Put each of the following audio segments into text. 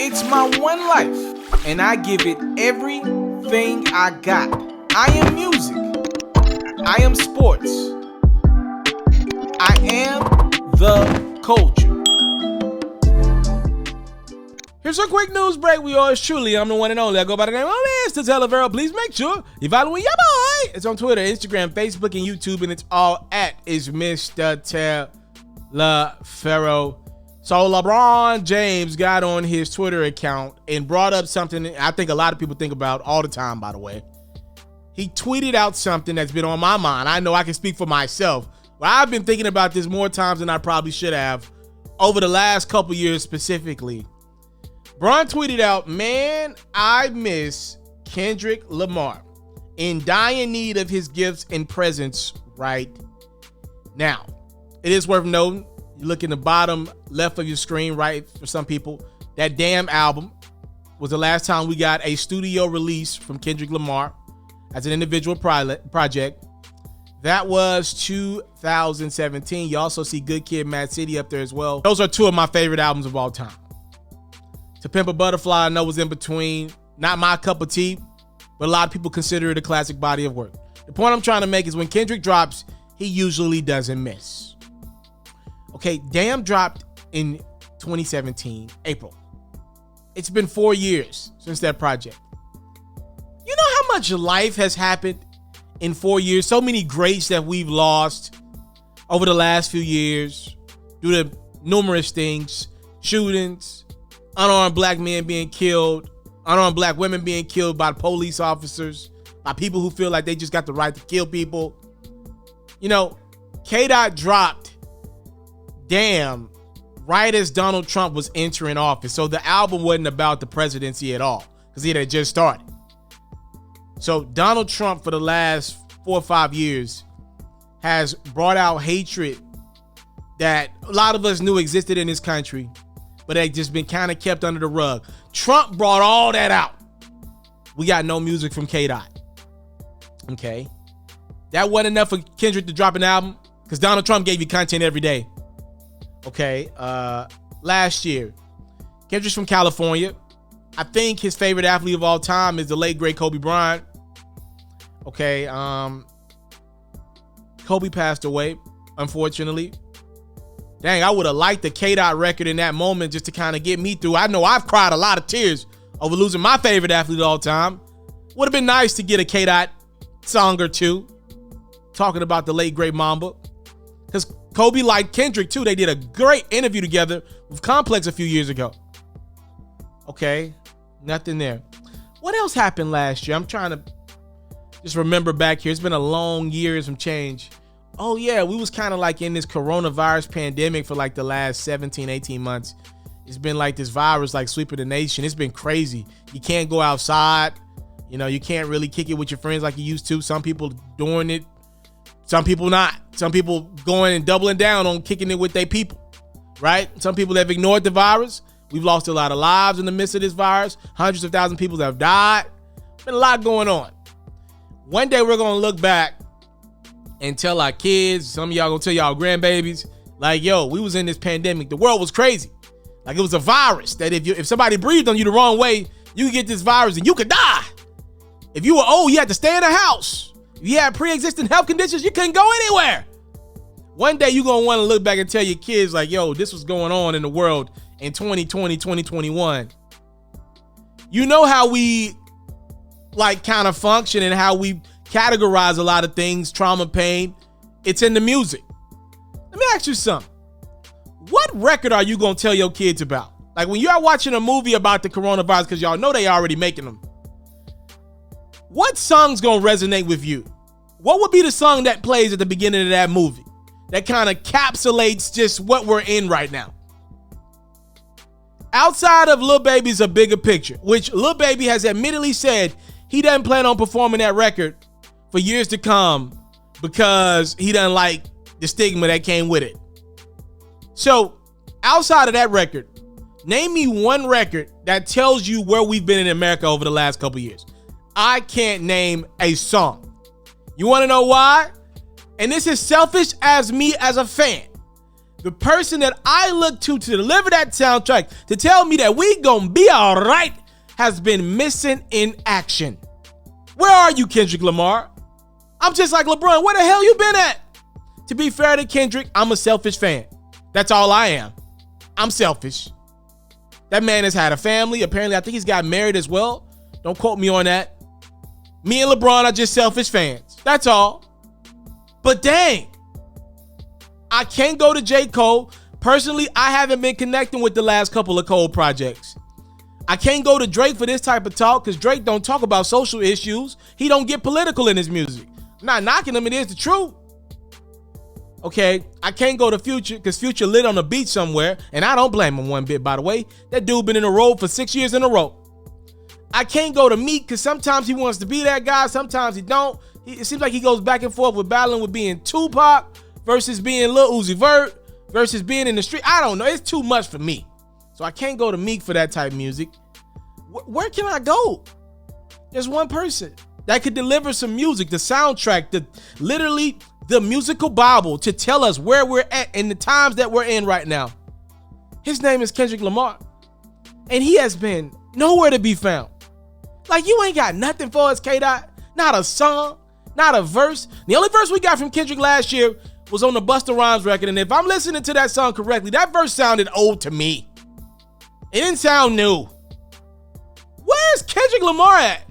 It's my one life, and I give it everything I got. I am music. I am sports. I am the culture. Here's a quick news break. We yours truly. I'm the one and only. I go by the name of Mr. TALIAFERRO. Please make sure you follow your boy. It's on Twitter, Instagram, Facebook, and YouTube, and it's all at itsmrtaliaferro. So LeBron James got on his Twitter account and brought up something I think a lot of people think about all the time, by the way. He tweeted out something that's been on my mind. I know I can speak for myself, but I've been thinking about this more times than I probably should have over the last couple years specifically. Bron tweeted out, "Man, I miss Kendrick Lamar. In dire need of his gifts and presence right now." It is worth noting, you look in the bottom left of your screen, right, for some people, that damn album was the last time we got a studio release from Kendrick Lamar as an individual project. That was 2017. You also see Good Kid, Mad City up there as well. Those are two of my favorite albums of all time. To Pimp a Butterfly, I know was in between. Not my cup of tea, but a lot of people consider it a classic body of work. The point I'm trying to make is when Kendrick drops, he usually doesn't miss. Okay, Damn dropped in 2017, April. It's been 4 years since that project. You know how much life has happened in 4 years? So many greats that we've lost over the last few years due to numerous things, shootings, unarmed black men being killed, unarmed black women being killed by police officers, by people who feel like they just got the right to kill people. You know, K-Dot dropped Damn right as Donald Trump was entering office. So the album wasn't about the presidency at all because it had just started. So Donald Trump for the last 4 or 5 years has brought out hatred that a lot of us knew existed in this country, but had just been kind of kept under the rug. Trump brought all that out. We got no music from K-Dot. Okay. That wasn't enough for Kendrick to drop an album because Donald Trump gave you content every day. Okay. Last year, Kendrick's from California. I think his favorite athlete of all time is the late, great Kobe Bryant. Okay. Kobe passed away, unfortunately. Dang, I would have liked the K-Dot record in that moment just to kind of get me through. I know I've cried a lot of tears over losing my favorite athlete of all time. Would have been nice to get a K-Dot song or two talking about the late, great Mamba. Because Kobe liked Kendrick, too. They did a great interview together with Complex a few years ago. Okay, nothing there. What else happened last year? I'm trying to just remember back here. It's been a long year and some change. Oh, yeah, we was kind of like in this coronavirus pandemic for like the last 17, 18 months. It's been like this virus like sweeping the nation. It's been crazy. You can't go outside. You know, you can't really kick it with your friends like you used to. Some people doing it. Some people not. Some people going and doubling down on kicking it with their people, right? Some people have ignored the virus. We've lost a lot of lives in the midst of this virus. Hundreds of thousands of people have died. Been a lot going on. One day we're going to look back and tell our kids, some of y'all going to tell y'all grandbabies, like, yo, we was in this pandemic. The world was crazy. Like it was a virus that if somebody breathed on you the wrong way, you could get this virus and you could die. If you were old, you had to stay in a house. If you had pre-existing health conditions, you couldn't go anywhere. One day you're going to want to look back and tell your kids like, yo, this was going on in the world in 2020, 2021. You know how we like kind of function and how we categorize a lot of things, trauma, pain. It's in the music. Let me ask you something. What record are you going to tell your kids about? Like when you're watching a movie about the coronavirus, because y'all know they already making them. What song's going to resonate with you? What would be the song that plays at the beginning of that movie that kind of encapsulates just what we're in right now? Outside of Lil Baby's A Bigger Picture, which Lil Baby has admittedly said he doesn't plan on performing that record for years to come because he doesn't like the stigma that came with it. So outside of that record, name me one record that tells you where we've been in America over the last couple years. I can't name a song. You want to know why? And this is selfish as me as a fan. The person that I look to deliver that soundtrack, to tell me that we gonna be all right, has been missing in action. Where are you, Kendrick Lamar? I'm just like LeBron. Where the hell you been at? To be fair to Kendrick, I'm a selfish fan. That's all I am. I'm selfish. That man has had a family. Apparently, I think he's got married as well. Don't quote me on that. Me and LeBron are just selfish fans. That's all. But dang, I can't go to J. Cole. Personally, I haven't been connecting with the last couple of Cole projects. I can't go to Drake for this type of talk because Drake don't talk about social issues. He don't get political in his music. I'm not knocking him, it is the truth. Okay, I can't go to Future because Future lit on the beach somewhere, and I don't blame him one bit, by the way. That dude been in a row for 6 years in a row. I can't go to Meek because sometimes he wants to be that guy, sometimes he don't. It seems like he goes back and forth with battling with being Tupac versus being Lil Uzi Vert versus being in the street. I don't know. It's too much for me. So I can't go to Meek for that type of music. Where can I go? There's one person that could deliver some music, the soundtrack, literally the musical Bible to tell us where we're at in the times that we're in right now. His name is Kendrick Lamar. And he has been nowhere to be found. Like, you ain't got nothing for us, K-Dot. Not a song, not a verse. The only verse we got from Kendrick last year was on the Busta Rhymes record. And if I'm listening to that song correctly, that verse sounded old to me. It didn't sound new. Where's Kendrick Lamar at?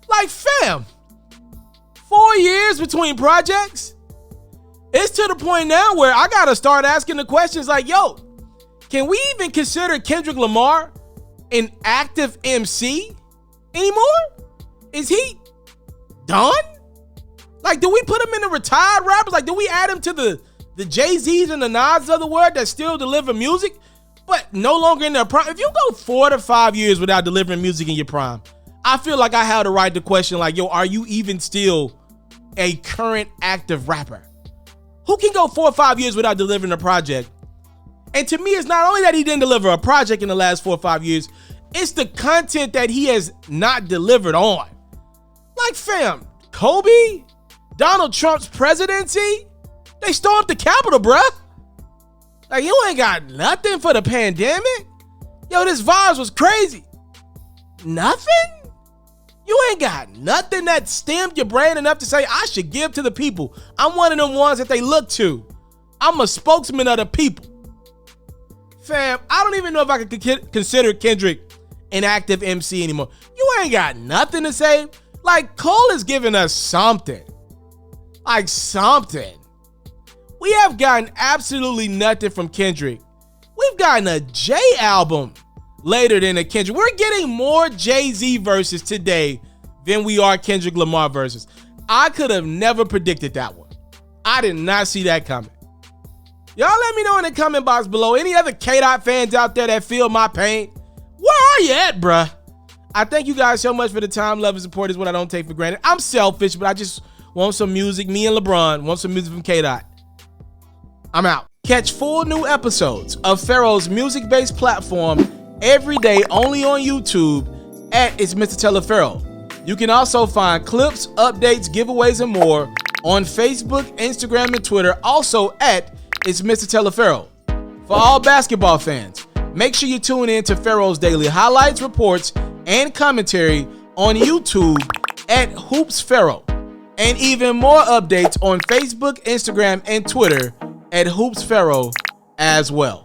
Like, fam, 4 years between projects? It's to the point now where I gotta start asking the questions like, yo, can we even consider Kendrick Lamar an active MC anymore? Is he done? Like, do we put him in the retired rappers? Like, do we add him to the Jay-Z's and the Nas of the world that still deliver music, but no longer in their prime? If you go 4 to 5 years without delivering music in your prime, I feel like I have the right to question, like, yo, are you even still a current active rapper? Who can go 4 or 5 years without delivering a project? And to me, it's not only that he didn't deliver a project in the last 4 or 5 years, it's the content that he has not delivered on. Like, fam, Kobe, Donald Trump's presidency, they stormed the Capitol, bruh. Like, you ain't got nothing for the pandemic? Yo, this virus was crazy. Nothing? You ain't got nothing that stemmed your brain enough to say, I should give to the people. I'm one of them ones that they look to. I'm a spokesman of the people. Fam, I don't even know if I could consider Kendrick an active MC anymore. You ain't got nothing to say. Like, Cole is giving us something. Like, something. We have gotten absolutely nothing from Kendrick. We've gotten a Jay album later than a Kendrick. We're getting more Jay-Z verses today than we are Kendrick Lamar verses. I could have never predicted that one. I did not see that coming. Y'all let me know in the comment box below. Any other K-Dot fans out there that feel my pain? Where are you at, bruh? I thank you guys so much for the time, love, and support is what I don't take for granted. I'm selfish, but I just want some music. Me and LeBron want some music from K-Dot. I'm out. Catch full new episodes of FERRO's music-based platform every day only on YouTube at itsmrtaliaferro. You can also find clips, updates, giveaways, and more on Facebook, Instagram, and Twitter, also at itsmrtaliaferro. For all basketball fans, make sure you tune in to FERRO's daily highlights, reports, and commentary on YouTube at HoopsFerro, and even more updates on Facebook, Instagram, and Twitter at HoopsFerro as well.